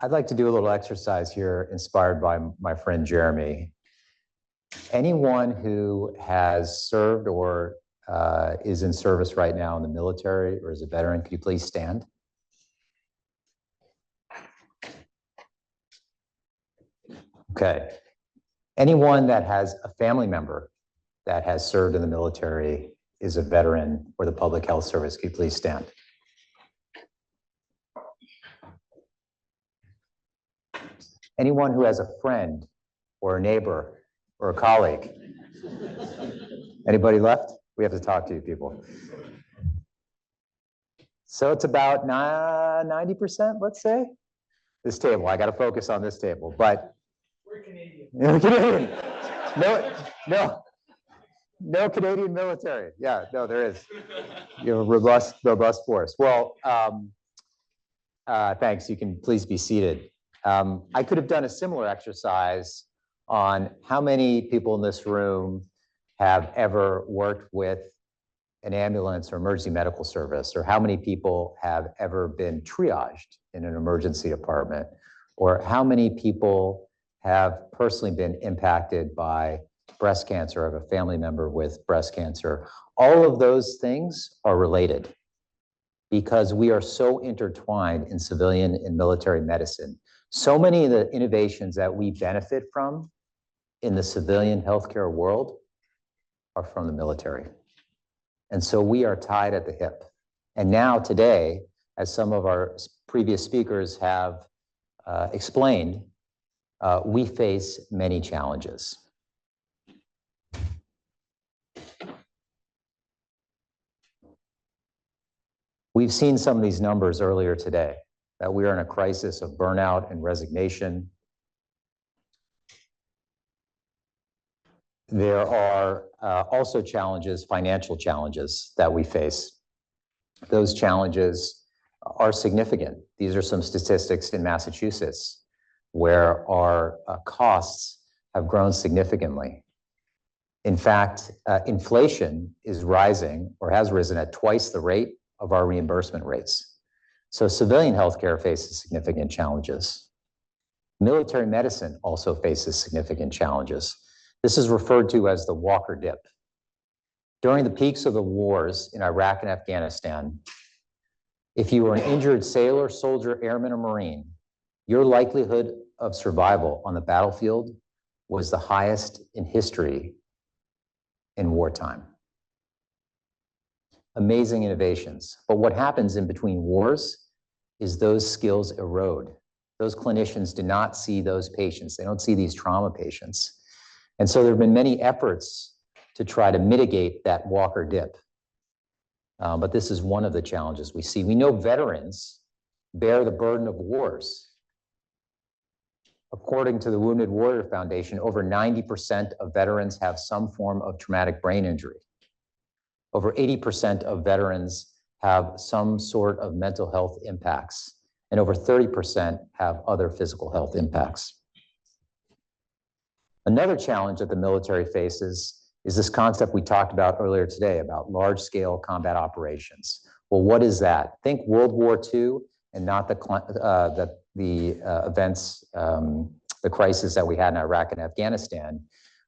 I'd like to do a little exercise here inspired by my friend Jeremy. Anyone who has served or is in service right now in the military or is a veteran, could you please stand? Okay. Anyone that has a family member that has served in the military, is a veteran or the public health service, could you please stand? Anyone who has a friend or a neighbor or a colleague? Anybody left? We have to talk to you people. So it's about 90%, let's say. This table, I got to focus on this table, but we're Canadian. We're Canadian. No Canadian military. Yeah, no, there is. You have a robust force. Well, thanks. You can please be seated. I could have done a similar exercise on how many people in this room have ever worked with an ambulance or emergency medical service, or how many people have ever been triaged in an emergency department, or how many people have personally been impacted by breast cancer, or have a family member with breast cancer. All of those things are related because we are so intertwined in civilian and military medicine. So many of the innovations that we benefit from in the civilian healthcare world are from the military. And so we are tied at the hip. And now today, as some of our previous speakers have explained, we face many challenges. We've seen some of these numbers earlier today, that we are in a crisis of burnout and resignation. There are also challenges, financial challenges that we face. Those challenges are significant. These are some statistics in Massachusetts where our costs have grown significantly. In fact, inflation is rising or has risen at twice the rate of our reimbursement rates. So civilian healthcare faces significant challenges. Military medicine also faces significant challenges. This is referred to as the Walker dip. During the peaks of the wars in Iraq and Afghanistan, if you were an injured sailor, soldier, airman, or Marine, your likelihood of survival on the battlefield was the highest in history in wartime. Amazing innovations. But what happens in between wars is those skills erode. Those clinicians do not see those patients. They don't see these trauma patients. And so there have been many efforts to try to mitigate that Walker dip. But this is one of the challenges we see. We know veterans bear the burden of wars. According to the Wounded Warrior Foundation, over 90% of veterans have some form of traumatic brain injury. Over 80% of veterans have some sort of mental health impacts, and over 30% have other physical health impacts. Another challenge that the military faces is this concept we talked about earlier today about large-scale combat operations. Well, what is that? Think World War II and not the events, the crisis that we had in Iraq and Afghanistan.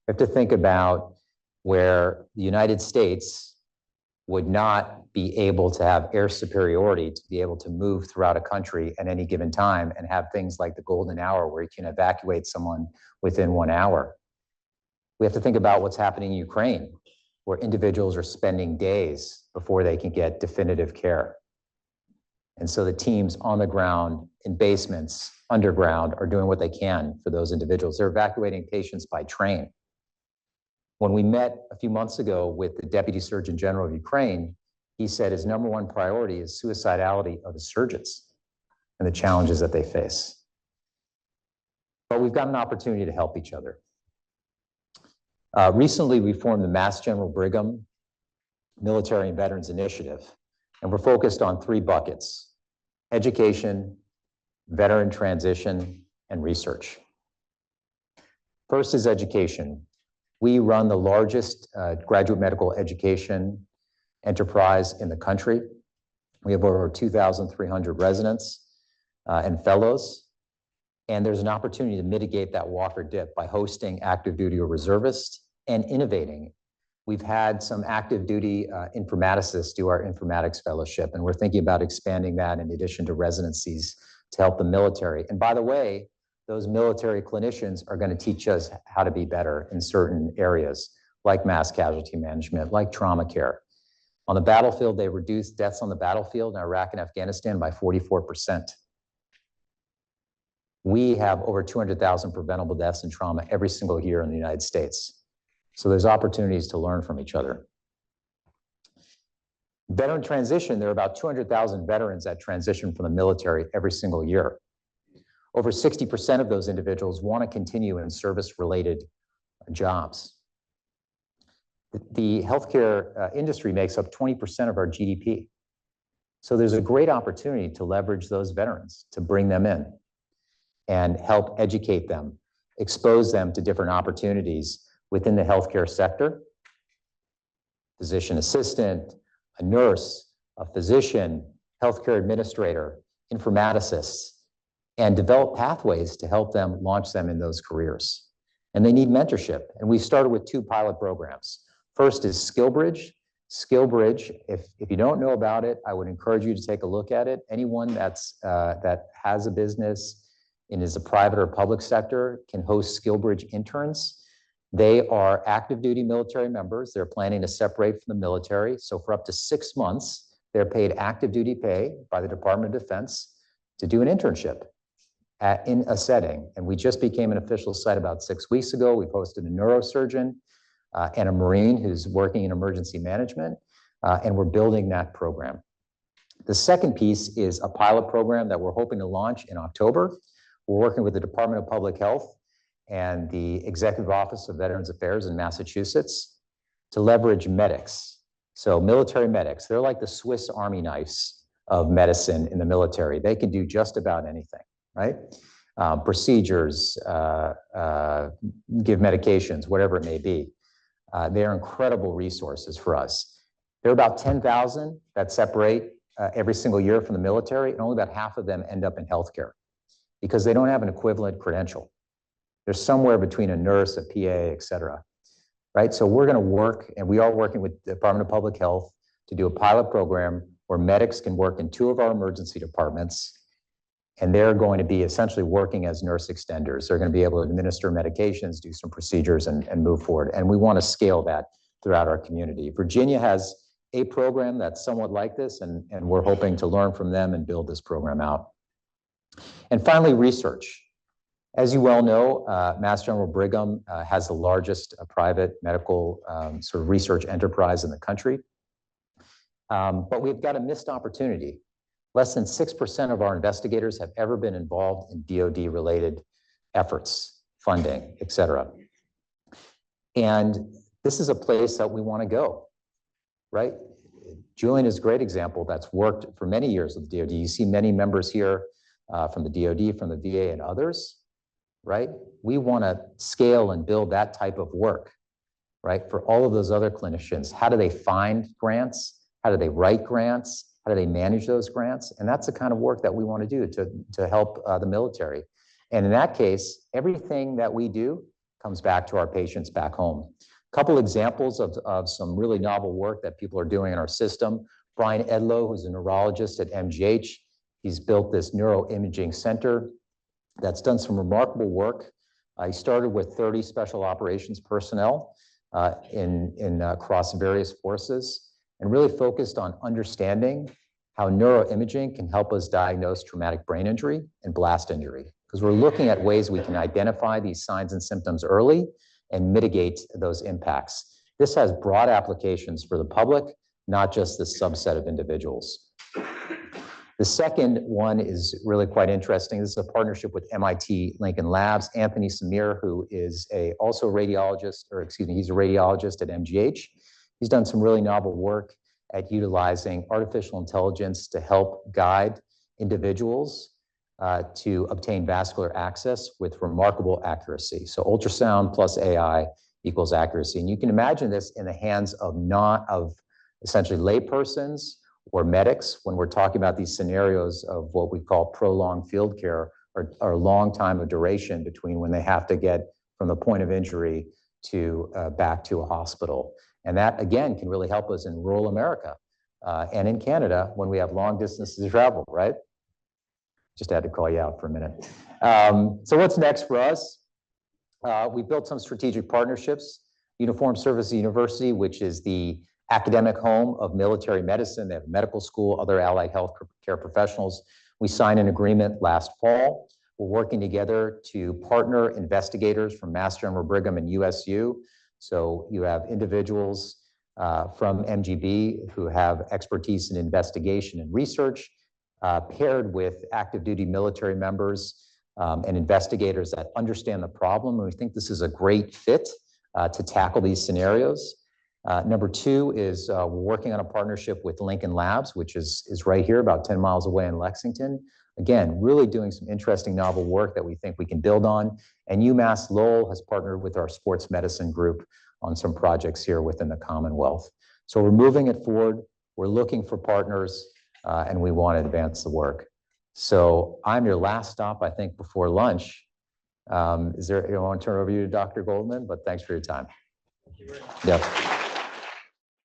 We have to think about where the United States would not be able to have air superiority to be able to move throughout a country at any given time and have things like the golden hour where you can evacuate someone within 1 hour. We have to think about what's happening in Ukraine, where individuals are spending days before they can get definitive care. And so the teams on the ground, in basements, underground, are doing what they can for those individuals. They're evacuating patients by train. When we met a few months ago with the Deputy Surgeon General of Ukraine, he said his number one priority is suicidality of the surgeons and the challenges that they face. But we've got an opportunity to help each other. Recently, we formed the Mass General Brigham Military and Veterans Initiative, and we're focused on 3 buckets: education, veteran transition, and research. First is education. We run the largest graduate medical education enterprise in the country. We have over 2,300 residents and fellows. And there's an opportunity to mitigate that walk or dip by hosting active duty or reservists and innovating. We've had some active duty informaticists do our informatics fellowship, and we're thinking about expanding that in addition to residencies to help the military. And by the way, those military clinicians are going to teach us how to be better in certain areas, like mass casualty management, like trauma care. On the battlefield, they reduced deaths on the battlefield in Iraq and Afghanistan by 44%. We have over 200,000 preventable deaths in trauma every single year in the United States. So there's opportunities to learn from each other. Veteran transition, there are about 200,000 veterans that transition from the military every single year. Over 60% of those individuals want to continue in service-related jobs. The healthcare industry makes up 20% of our GDP. So there's a great opportunity to leverage those veterans, to bring them in and help educate them, expose them to different opportunities within the healthcare sector. Physician assistant, a nurse, a physician, healthcare administrator, informaticists, and develop pathways to help them launch them in those careers. And they need mentorship. And we started with 2 pilot programs. First is SkillBridge. SkillBridge, if you don't know about it, I would encourage you to take a look at it. Anyone that has a business and is a private or public sector can host SkillBridge interns. They are active duty military members. They're planning to separate from the military. So for up to 6 months, they're paid active duty pay by the Department of Defense to do an internship in a setting. And we just became an official site about 6 weeks ago. We posted a neurosurgeon and a Marine who's working in emergency management, and we're building that program. The second piece is a pilot program that we're hoping to launch in October. We're working with the Department of Public Health and the Executive Office of Veterans Affairs in Massachusetts to leverage medics. So military medics, they're like the Swiss Army knives of medicine in the military. They can do just about anything, right? Procedures, give medications, whatever it may be. They are incredible resources for us. There are about 10,000 that separate every single year from the military, and only about half of them end up in healthcare because they don't have an equivalent credential. They're somewhere between a nurse, a PA, et cetera, right? So we're gonna work, and we are working with the Department of Public Health to do a pilot program where medics can work in 2 of our emergency departments, and they're going to be essentially working as nurse extenders. They're gonna be able to administer medications, do some procedures, and move forward. And we wanna scale that throughout our community. Virginia has a program that's somewhat like this, and we're hoping to learn from them and build this program out. And finally, research. As you well know, Mass General Brigham has the largest private medical sort of research enterprise in the country. But we've got a missed opportunity. Less than 6% of our investigators have ever been involved in DoD-related efforts, funding, et cetera. And this is a place that we want to go, right? Julian is a great example that's worked for many years with the DoD. You see many members here from the DoD, from the VA, and others, right? We want to scale and build that type of work, right? For all of those other clinicians, how do they find grants? How do they write grants? How do they manage those grants? And that's the kind of work that we want to do to help the military. And in that case, everything that we do comes back to our patients back home. A couple examples of some really novel work that people are doing in our system. Brian Edlow, who's a neurologist at MGH, he's built this neuroimaging center that's done some remarkable work. He started with 30 special operations personnel across various forces, and really focused on understanding how neuroimaging can help us diagnose traumatic brain injury and blast injury. Because we're looking at ways we can identify these signs and symptoms early and mitigate those impacts. This has broad applications for the public, not just this subset of individuals. The second one is really quite interesting. This is a partnership with MIT Lincoln Labs. Anthony Samir, who is also a radiologist, he's a radiologist at MGH. He's done some really novel work at utilizing artificial intelligence to help guide individuals to obtain vascular access with remarkable accuracy. So ultrasound plus AI equals accuracy. And you can imagine this in the hands of essentially laypersons or medics when we're talking about these scenarios of what we call prolonged field care or a long time of duration between when they have to get from the point of injury to back to a hospital. And that, again, can really help us in rural America and in Canada when we have long distances to travel, right? Just had to call you out for a minute. So what's next for us? We built some strategic partnerships. Uniformed Services University, which is the academic home of military medicine. They have a medical school, other allied health care professionals. We signed an agreement last fall. We're working together to partner investigators from Mass General Brigham and USU. So you have individuals from MGB who have expertise in investigation and research, paired with active duty military members and investigators that understand the problem. And we think this is a great fit to tackle these scenarios. Number two is we're working on a partnership with Lincoln Labs, which is right here, about 10 miles away in Lexington. Again, really doing some interesting novel work that we think we can build on. And UMass Lowell has partnered with our sports medicine group on some projects here within the Commonwealth. So we're moving it forward. We're looking for partners, and we want to advance the work. So I'm your last stop, I think, before lunch. I want to turn it over to you, Dr. Goldman, but thanks for your time. Thank you very much. Yep.